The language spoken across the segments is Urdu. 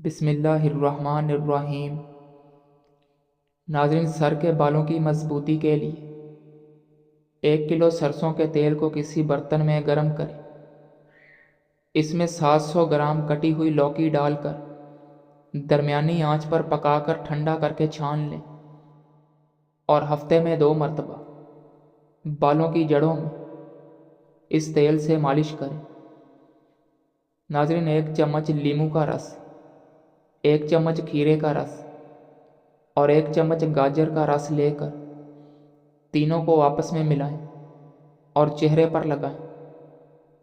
بسم اللہ الرحمن الرحیم۔ ناظرین، سر کے بالوں کی مضبوطی کے لیے 1 کلو سرسوں کے تیل کو کسی برتن میں گرم کریں۔ اس میں 700 گرام کٹی ہوئی لوکی ڈال کر درمیانی آنچ پر پکا کر ٹھنڈا کر کے چھان لیں اور ہفتے میں 2 مرتبہ بالوں کی جڑوں میں اس تیل سے مالش کریں۔ ناظرین، 1 چمچ لیموں کا رس، 1 چمچ کھیرے کا رس اور 1 چمچ گاجر کا رس لے کر تینوں کو آپس میں ملائیں اور چہرے پر لگائیں۔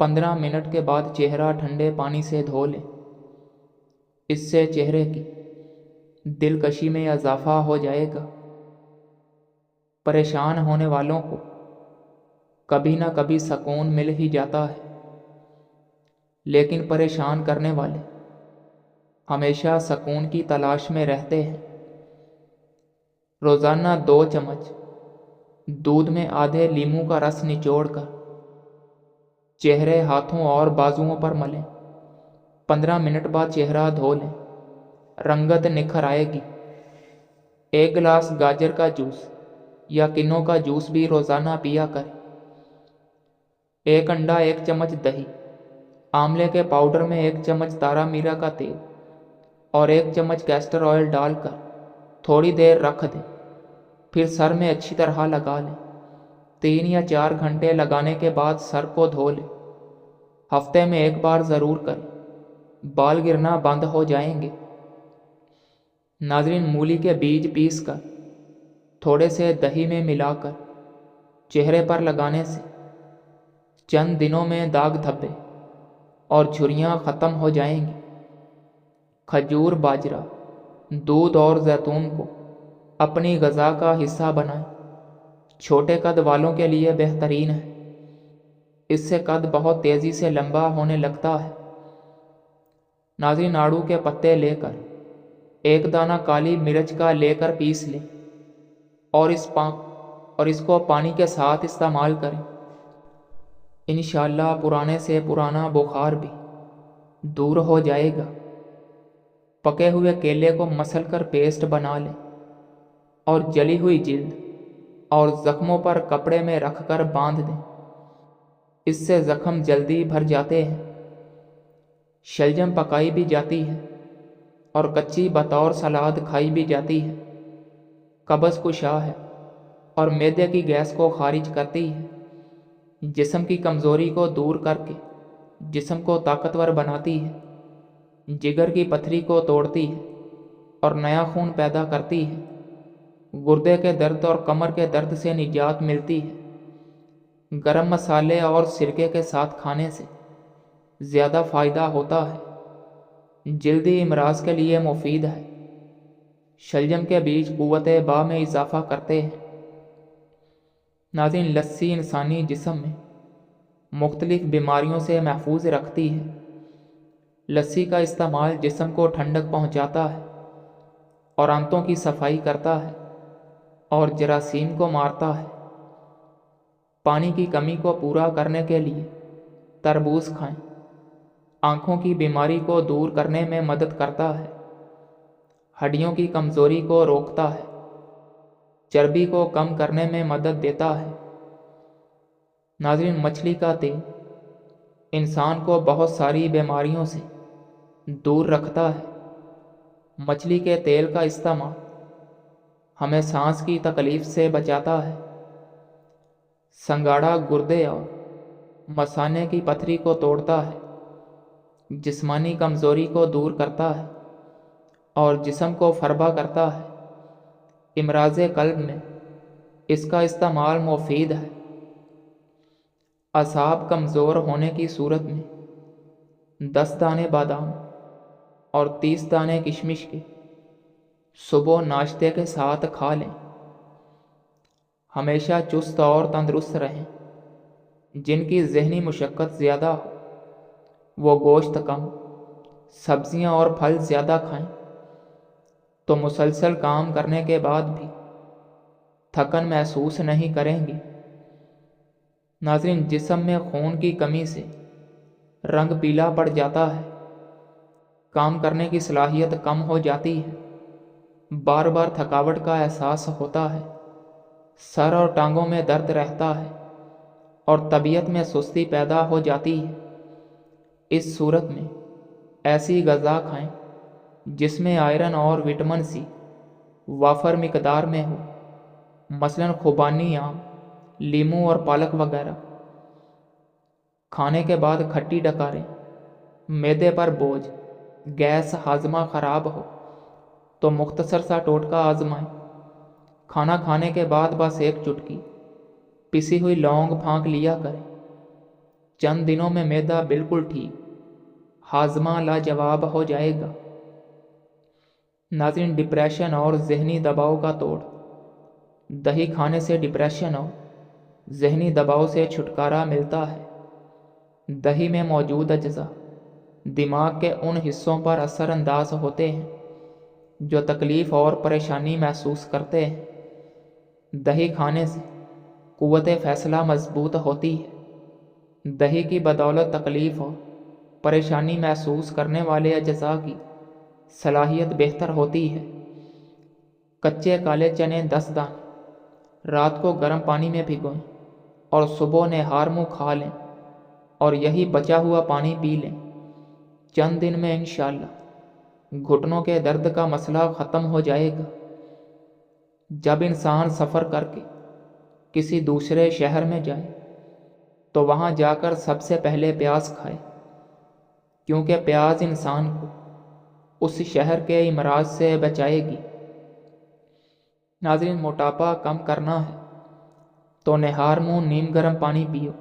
15 منٹ کے بعد چہرہ ٹھنڈے پانی سے دھو لیں۔ اس سے چہرے کی دلکشی میں اضافہ ہو جائے گا۔ پریشان ہونے والوں کو کبھی نہ کبھی سکون مل ہی جاتا ہے، لیکن پریشان کرنے والے ہمیشہ سکون کی تلاش میں رہتے ہیں۔ روزانہ 2 چمچ دودھ میں آدھے لیموں کا رس نچوڑ کر چہرے، ہاتھوں اور بازوؤں پر ملیں۔ 15 منٹ بعد چہرہ دھو لیں، رنگت نکھر آئے گی۔ 1 گلاس گاجر کا جوس یا کنو کا جوس بھی روزانہ پیا کریں۔ 1 انڈا، 1 چمچ دہی، آملے کے پاؤڈر میں 1 چمچ تارا میرا کا تیل اور 1 چمچ کیسٹر آئل ڈال کر تھوڑی دیر رکھ دیں، پھر سر میں اچھی طرح لگا لیں۔ 3 یا 4 گھنٹے لگانے کے بعد سر کو دھو لیں۔ ہفتے میں 1 بار ضرور کریں، بال گرنا بند ہو جائیں گے۔ ناظرین، مولی کے بیج پیس کر تھوڑے سے دہی میں ملا کر چہرے پر لگانے سے چند دنوں میں داغ دھبے اور جھریاں ختم ہو جائیں گی۔ کھجور، باجرہ، دودھ اور زیتون کو اپنی غذا کا حصہ بنائیں۔ چھوٹے قد والوں کے لیے بہترین ہے، اس سے قد بہت تیزی سے لمبا ہونے لگتا ہے۔ ناظرین، آڑو کے پتے لے کر 1 دانہ کالی مرچ کا لے کر پیس لیں اور اس کو پانی کے ساتھ استعمال کریں۔ انشاءاللہ پرانے سے پرانا بخار بھی دور ہو جائے گا۔ پکے ہوئے کیلے کو مسل کر پیسٹ بنا لیں اور جلی ہوئی جلد اور زخموں پر کپڑے میں رکھ کر باندھ دیں، اس سے زخم جلدی بھر جاتے ہیں۔ شلجم پکائی بھی جاتی ہے اور کچی بطور سلاد کھائی بھی جاتی ہے۔ قبض کشا ہے اور معدے کی گیس کو خارج کرتی ہے۔ جسم کی کمزوری کو دور کر کے جسم کو طاقتور بناتی ہے۔ جگر کی پتھری کو توڑتی ہے اور نیا خون پیدا کرتی ہے۔ گردے کے درد اور کمر کے درد سے نجات ملتی ہے۔ گرم مسالے اور سرکے کے ساتھ کھانے سے زیادہ فائدہ ہوتا ہے۔ جلدی امراض کے لیے مفید ہے۔ شلجم کے بیج قوت با میں اضافہ کرتے ہیں۔ ناظرین، لسی انسانی جسم میں مختلف بیماریوں سے محفوظ رکھتی ہے۔ لسی کا استعمال جسم کو ٹھنڈک پہنچاتا ہے اور آنتوں کی صفائی کرتا ہے اور جراثیم کو مارتا ہے۔ پانی کی کمی کو پورا کرنے کے لیے تربوز کھائیں۔ آنکھوں کی بیماری کو دور کرنے میں مدد کرتا ہے۔ ہڈیوں کی کمزوری کو روکتا ہے۔ چربی کو کم کرنے میں مدد دیتا ہے۔ ناظرین، مچھلی کا تیل انسان کو بہت ساری بیماریوں سے دور رکھتا ہے۔ مچھلی کے تیل کا استعمال ہمیں سانس کی تکلیف سے بچاتا ہے۔ سنگاڑا گردے اور مثانے کی پتھری کو توڑتا ہے، جسمانی کمزوری کو دور کرتا ہے اور جسم کو فربہ کرتا ہے۔ امراض قلب میں اس کا استعمال مفید ہے۔ اعصاب کمزور ہونے کی صورت میں 10 دانے بادام اور 30 دانے کشمش کے صبح ناشتے کے ساتھ کھا لیں۔ ہمیشہ چست اور تندرست رہیں۔ جن کی ذہنی مشقت زیادہ ہو وہ گوشت کم، سبزیاں اور پھل زیادہ کھائیں تو مسلسل کام کرنے کے بعد بھی تھکن محسوس نہیں کریں گے۔ ناظرین، جسم میں خون کی کمی سے رنگ پیلا پڑ جاتا ہے۔ کام کرنے کی صلاحیت کم ہو جاتی ہے، بار بار تھکاوٹ کا احساس ہوتا ہے، سر اور ٹانگوں میں درد رہتا ہے اور طبیعت میں سستی پیدا ہو جاتی ہے۔ اس صورت میں ایسی غذا کھائیں جس میں آئرن اور وٹامن سی وافر مقدار میں ہو، مثلاً خوبانی آم، لیموں اور پالک وغیرہ۔ کھانے کے بعد کھٹی ڈکاریں، معدے پر بوجھ، گیس ہاضمہ خراب ہو تو مختصر سا ٹوٹکا آزمائیں۔ کھانا کھانے کے بعد بس ایک چٹکی پسی ہوئی لونگ پھونک لیا کریں، چند دنوں میں معدہ بالکل ٹھیک، ہاضمہ لاجواب ہو جائے گا۔ ناظرین، ڈپریشن اور ذہنی دباؤ کا توڑ۔ دہی کھانے سے ڈپریشن اور ذہنی دباؤ سے چھٹکارا ملتا ہے۔ دہی میں موجود اجزاء دماغ کے ان حصوں پر اثر انداز ہوتے ہیں جو تکلیف اور پریشانی محسوس کرتے ہیں۔ دہی کھانے سے قوت فیصلہ مضبوط ہوتی ہے۔ دہی کی بدولت تکلیف اور پریشانی محسوس کرنے والے اجزاء کی صلاحیت بہتر ہوتی ہے۔ کچے کالے چنے 10 دانے رات کو گرم پانی میں بھگوئیں اور صبح نہار منہ کھا لیں اور یہی بچا ہوا پانی پی لیں۔ چند دن میں انشاءاللہ گھٹنوں کے درد کا مسئلہ ختم ہو جائے گا۔ جب انسان سفر کر کے کسی دوسرے شہر میں جائے تو وہاں جا کر سب سے پہلے پیاز کھائے، کیونکہ پیاز انسان کو اس شہر کے امراض سے بچائے گی۔ ناظرین، موٹاپا کم کرنا ہے تو نہار منہ نیم گرم پانی پیو۔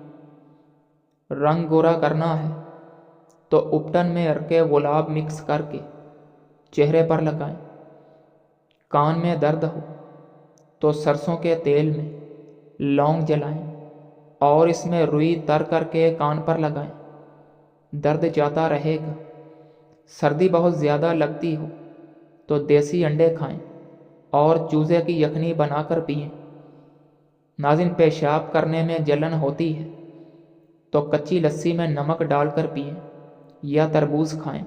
رنگ گورا کرنا ہے تو اپٹن میں عرق گلاب مکس کر کے چہرے پر لگائیں۔ کان میں درد ہو تو سرسوں کے تیل میں لونگ جلائیں اور اس میں روئی تر کر کے کان پر لگائیں، درد جاتا رہے گا۔ سردی بہت زیادہ لگتی ہو تو دیسی انڈے کھائیں اور چوزے کی یخنی بنا کر پئیں۔ ناظرین، پیشاب کرنے میں جلن ہوتی ہے تو کچی لسی میں نمک ڈال کر پئیں یا تربوز کھائیں۔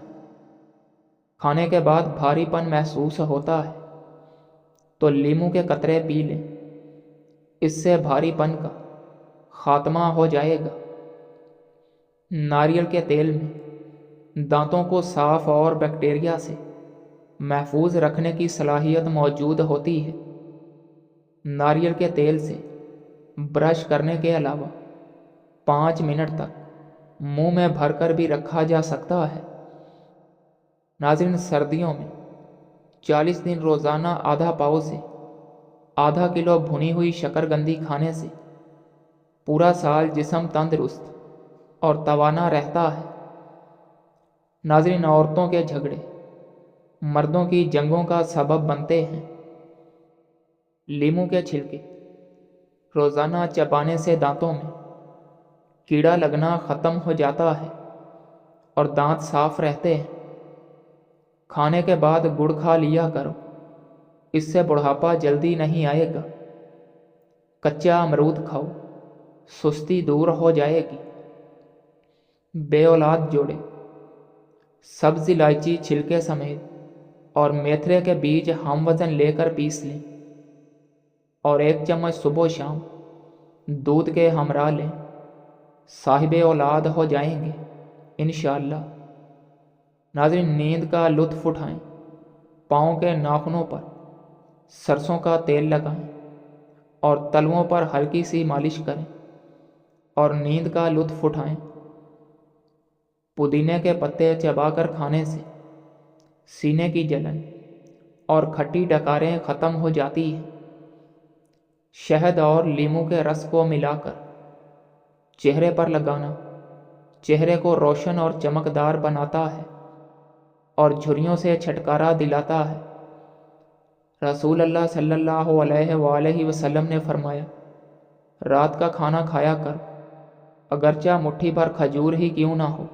کھانے کے بعد بھاری پن محسوس ہوتا ہے تو لیموں کے قطرے پی لیں، اس سے بھاری پن کا خاتمہ ہو جائے گا۔ ناریل کے تیل میں دانتوں کو صاف اور بیکٹیریا سے محفوظ رکھنے کی صلاحیت موجود ہوتی ہے۔ ناریل کے تیل سے برش کرنے کے علاوہ 5 منٹ تک منہ میں بھر کر بھی رکھا جا سکتا ہے۔ ناظرین، سردیوں میں 40 دن روزانہ آدھا پاؤ سے آدھا کلو بھنی ہوئی شکرگندی کھانے سے پورا سال جسم تندرست اور توانا رہتا ہے۔ ناظرین، عورتوں کے جھگڑے مردوں کی جنگوں کا سبب بنتے ہیں۔ لیموں کے چھلکے روزانہ چبانے سے دانتوں میں کیڑا لگنا ختم ہو جاتا ہے اور دانت صاف رہتے ہیں۔ کھانے کے بعد گڑ کھا لیا کرو، اس سے بڑھاپا جلدی نہیں آئے گا۔ کچا امرود کھاؤ، سستی دور ہو جائے گی۔ بے اولاد جوڑے سبز الائچی چھلکے سمیت اور میتھرے کے بیج ہم وزن لے کر پیس لیں اور 1 چمچ صبح و شام دودھ کے ہمراہ لیں، صاحب اولاد ہو جائیں گے انشاءاللہ۔ ناظرین، نیند کا لطف اٹھائیں، پاؤں کے ناخنوں پر سرسوں کا تیل لگائیں اور تلوؤں پر ہلکی سی مالش کریں اور نیند کا لطف اٹھائیں۔ پودینے کے پتے چبا کر کھانے سے سینے کی جلن اور کھٹی ڈکاریں ختم ہو جاتی ہیں۔ شہد اور لیموں کے رس کو ملا کر چہرے پر لگانا چہرے کو روشن اور چمکدار بناتا ہے اور جھریوں سے چھٹکارا دلاتا ہے۔ رسول اللہ صلی اللہ علیہ وآلہ وسلم نے فرمایا، رات کا کھانا کھایا کر، اگرچہ مٹھی بھر کھجور ہی کیوں نہ ہو،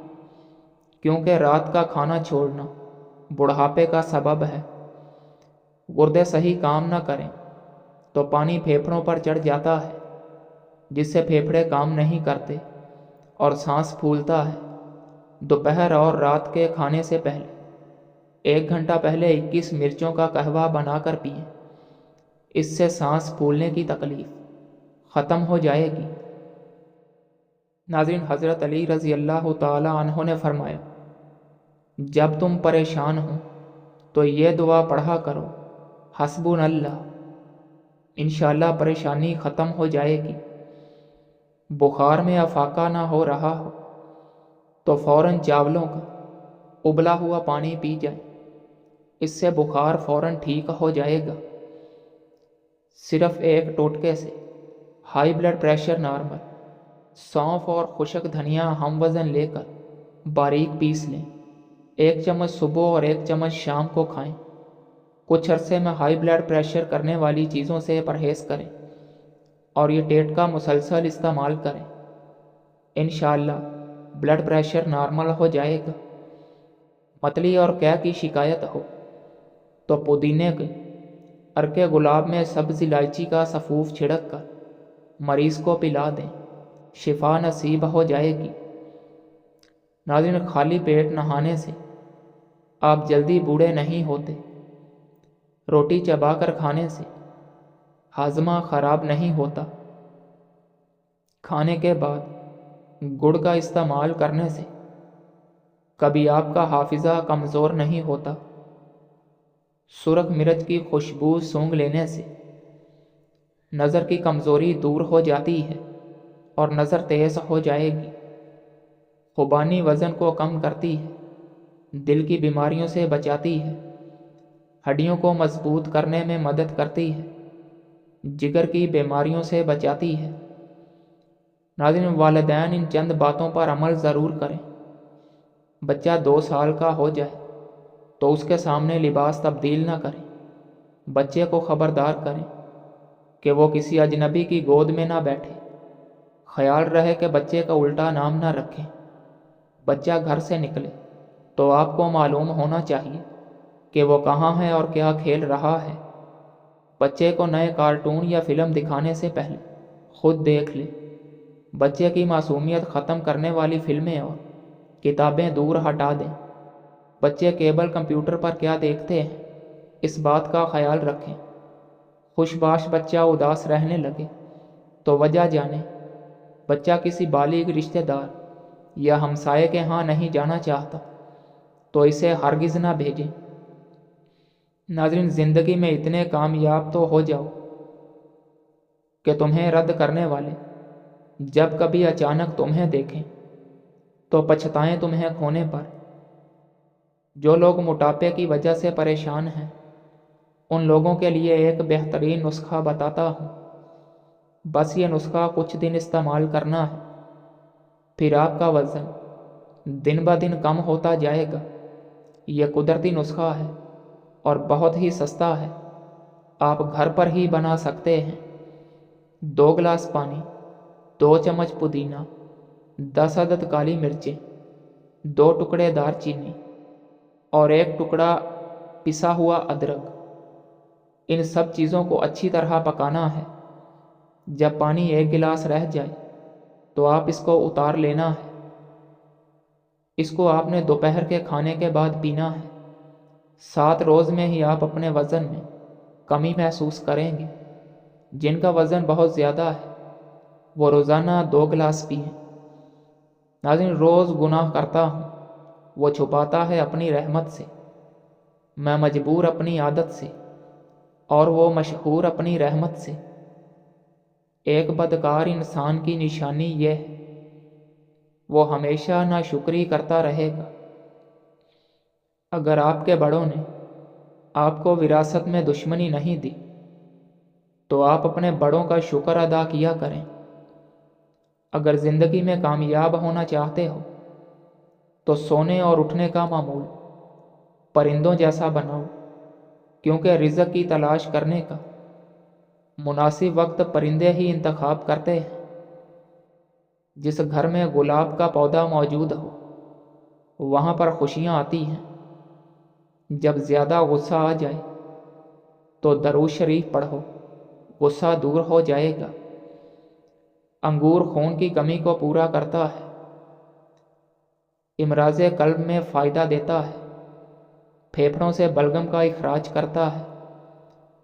کیونکہ رات کا کھانا چھوڑنا بڑھاپے کا سبب ہے۔ گردے صحیح کام نہ کریں تو پانی پھیپھڑوں پر چڑھ جاتا ہے، جس سے پھیپھڑے کام نہیں کرتے اور سانس پھولتا ہے۔ دوپہر اور رات کے کھانے سے پہلے 1 گھنٹہ پہلے 21 مرچوں کا قہوہ بنا کر پئیں، اس سے سانس پھولنے کی تکلیف ختم ہو جائے گی۔ ناظرین، حضرت علی رضی اللہ تعالی عنہ نے فرمایا، جب تم پریشان ہو تو یہ دعا پڑھا کرو، حسبنا اللہ، انشاءاللہ پریشانی ختم ہو جائے گی۔ بخار میں افاقہ نہ ہو رہا ہو تو فوراً چاولوں کا ابلا ہوا پانی پی جائیں، اس سے بخار فوراً ٹھیک ہو جائے گا۔ صرف ایک ٹوٹکے سے ہائی بلڈ پریشر نارمل۔ سونف اور خشک دھنیا ہم وزن لے کر باریک پیس لیں، 1 چمچ صبح اور 1 چمچ شام کو کھائیں۔ کچھ عرصے میں ہائی بلڈ پریشر کرنے والی چیزوں سے پرہیز کریں اور یہ ٹیٹکا مسلسل استعمال کریں، انشاءاللہ بلڈ پریشر نارمل ہو جائے گا۔ متلی اور قے کی شکایت ہو تو پودینے کے عرق گلاب میں سبز الائچی کا سفوف چھڑک کر مریض کو پلا دیں، شفا نصیب ہو جائے گی۔ ناظرین، خالی پیٹ نہانے سے آپ جلدی بوڑھے نہیں ہوتے۔ روٹی چبا کر کھانے سے ہاضمہ خراب نہیں ہوتا۔ کھانے کے بعد گڑ کا استعمال کرنے سے کبھی آپ کا حافظہ کمزور نہیں ہوتا۔ سرخ مرچ کی خوشبو سونگھ لینے سے نظر کی کمزوری دور ہو جاتی ہے اور نظر تیز ہو جائے گی۔ خوبانی وزن کو کم کرتی ہے، دل کی بیماریوں سے بچاتی ہے، ہڈیوں کو مضبوط کرنے میں مدد کرتی ہے، جگر کی بیماریوں سے بچاتی ہے۔ ناظرین، والدین ان چند باتوں پر عمل ضرور کریں۔ بچہ 2 سال کا ہو جائے تو اس کے سامنے لباس تبدیل نہ کریں۔ بچے کو خبردار کریں کہ وہ کسی اجنبی کی گود میں نہ بیٹھے۔ خیال رہے کہ بچے کا الٹا نام نہ رکھیں۔ بچہ گھر سے نکلے تو آپ کو معلوم ہونا چاہیے کہ وہ کہاں ہے اور کیا کھیل رہا ہے۔ بچے کو نئے کارٹون یا فلم دکھانے سے پہلے خود دیکھ لے۔ بچے کی معصومیت ختم کرنے والی فلمیں اور کتابیں دور ہٹا دیں۔ بچے کیبل کمپیوٹر پر کیا دیکھتے ہیں، اس بات کا خیال رکھیں۔ خوش باش بچہ اداس رہنے لگے تو وجہ جانیں۔ بچہ کسی بالغ رشتہ دار یا ہمسائے کے ہاں نہیں جانا چاہتا تو اسے ہرگز نہ بھیجیں۔ ناظرین، زندگی میں اتنے کامیاب تو ہو جاؤ کہ تمہیں رد کرنے والے جب کبھی اچانک تمہیں دیکھیں تو پچھتائیں تمہیں کھونے پر۔ جو لوگ موٹاپے کی وجہ سے پریشان ہیں، ان لوگوں کے لیے ایک بہترین نسخہ بتاتا ہوں۔ بس یہ نسخہ کچھ دن استعمال کرنا ہے، پھر آپ کا وزن دن بہ دن کم ہوتا جائے گا۔ یہ قدرتی نسخہ ہے اور بہت ہی سستا ہے، آپ گھر پر ہی بنا سکتے ہیں۔ 2 گلاس پانی، 2 چمچ پودینہ، 10 عدد کالی مرچیں، 2 ٹکڑے دار چینی اور 1 ٹکڑا پسا ہوا ادرک۔ ان سب چیزوں کو اچھی طرح پکانا ہے۔ جب پانی 1 گلاس رہ جائے تو آپ اس کو اتار لینا ہے۔ اس کو آپ نے دوپہر کے کھانے کے بعد پینا ہے۔ 7 روز میں ہی آپ اپنے وزن میں کمی محسوس کریں گے۔ جن کا وزن بہت زیادہ ہے وہ روزانہ 2 گلاس پئیں۔ ناظرین، روز گناہ کرتا ہوں، وہ چھپاتا ہے اپنی رحمت سے۔ میں مجبور اپنی عادت سے اور وہ مشہور اپنی رحمت سے۔ ایک بدکار انسان کی نشانی یہ ہے، وہ ہمیشہ ناشکری کرتا رہے گا۔ اگر آپ کے بڑوں نے آپ کو وراثت میں دشمنی نہیں دی تو آپ اپنے بڑوں کا شکر ادا کیا کریں۔ اگر زندگی میں کامیاب ہونا چاہتے ہو تو سونے اور اٹھنے کا معمول پرندوں جیسا بناؤ، کیونکہ رزق کی تلاش کرنے کا مناسب وقت پرندے ہی انتخاب کرتے ہیں۔ جس گھر میں گلاب کا پودا موجود ہو وہاں پر خوشیاں آتی ہیں۔ جب زیادہ غصہ آ جائے تو درود شریف پڑھو، غصہ دور ہو جائے گا۔ انگور خون کی کمی کو پورا کرتا ہے، امراض قلب میں فائدہ دیتا ہے۔ پھیپھڑوں سے بلغم کا اخراج کرتا ہے،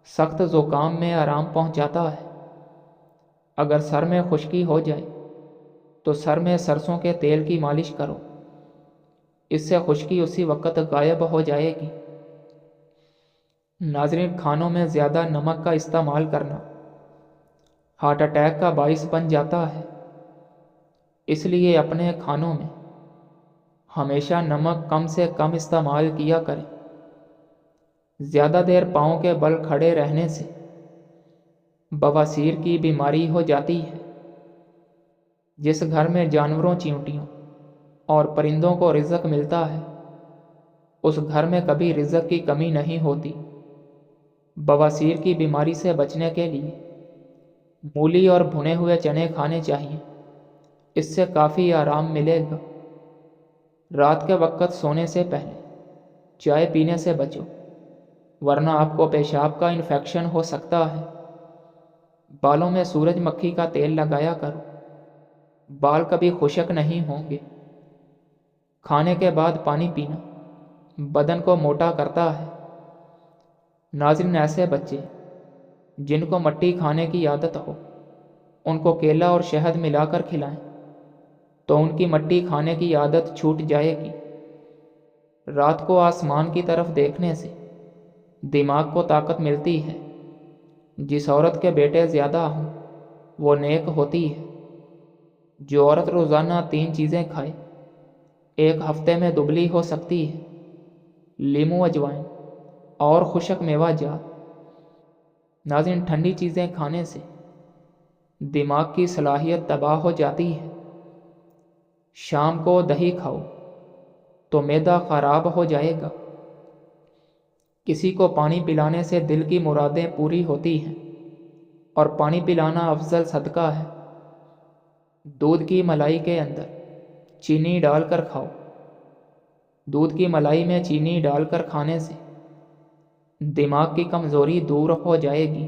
سخت زکام میں آرام پہنچاتا ہے۔ اگر سر میں خشکی ہو جائے تو سر میں سرسوں کے تیل کی مالش کرو، اس سے خشکی اسی وقت غائب ہو جائے گی۔ ناظرین، کھانوں میں زیادہ نمک کا استعمال کرنا ہارٹ اٹیک کا باعث بن جاتا ہے، اس لیے اپنے کھانوں میں ہمیشہ نمک کم سے کم استعمال کیا کریں۔ زیادہ دیر پاؤں کے بل کھڑے رہنے سے بواسیر کی بیماری ہو جاتی ہے۔ جس گھر میں جانوروں، چیونٹیوں اور پرندوں کو رزق ملتا ہے، اس گھر میں کبھی رزق کی کمی نہیں ہوتی۔ بواسیر کی بیماری سے بچنے کے لیے مولی اور بھنے ہوئے چنے کھانے چاہیے، اس سے کافی آرام ملے گا۔ رات کے وقت سونے سے پہلے چائے پینے سے بچو، ورنہ آپ کو پیشاب کا انفیکشن ہو سکتا ہے۔ بالوں میں سورج مکھی کا تیل لگایا کرو، بال کبھی خشک نہیں ہوں گے۔ کھانے کے بعد پانی پینا بدن کو موٹا کرتا ہے۔ ناظرین، ایسے بچے جن کو مٹی کھانے کی عادت ہو، ان کو کیلا اور شہد ملا کر کھلائیں تو ان کی مٹی کھانے کی عادت چھوٹ جائے گی۔ رات کو آسمان کی طرف دیکھنے سے دماغ کو طاقت ملتی ہے۔ جس عورت کے بیٹے زیادہ ہوں وہ نیک ہوتی ہے۔ جو عورت روزانہ 3 چیزیں کھائے 1 ہفتے میں دبلی ہو سکتی ہے: لیموں، اجوائن اور خشک میوہ جات۔ ناظرین، ٹھنڈی چیزیں کھانے سے دماغ کی صلاحیت تباہ ہو جاتی ہے۔ شام کو دہی کھاؤ تو معدہ خراب ہو جائے گا۔ کسی کو پانی پلانے سے دل کی مرادیں پوری ہوتی ہیں، اور پانی پلانا افضل صدقہ ہے۔ دودھ کی ملائی کے اندر چینی ڈال کر کھاؤ۔ دودھ کی ملائی میں چینی ڈال کر کھانے سے دماغ کی کمزوری دور ہو جائے گی۔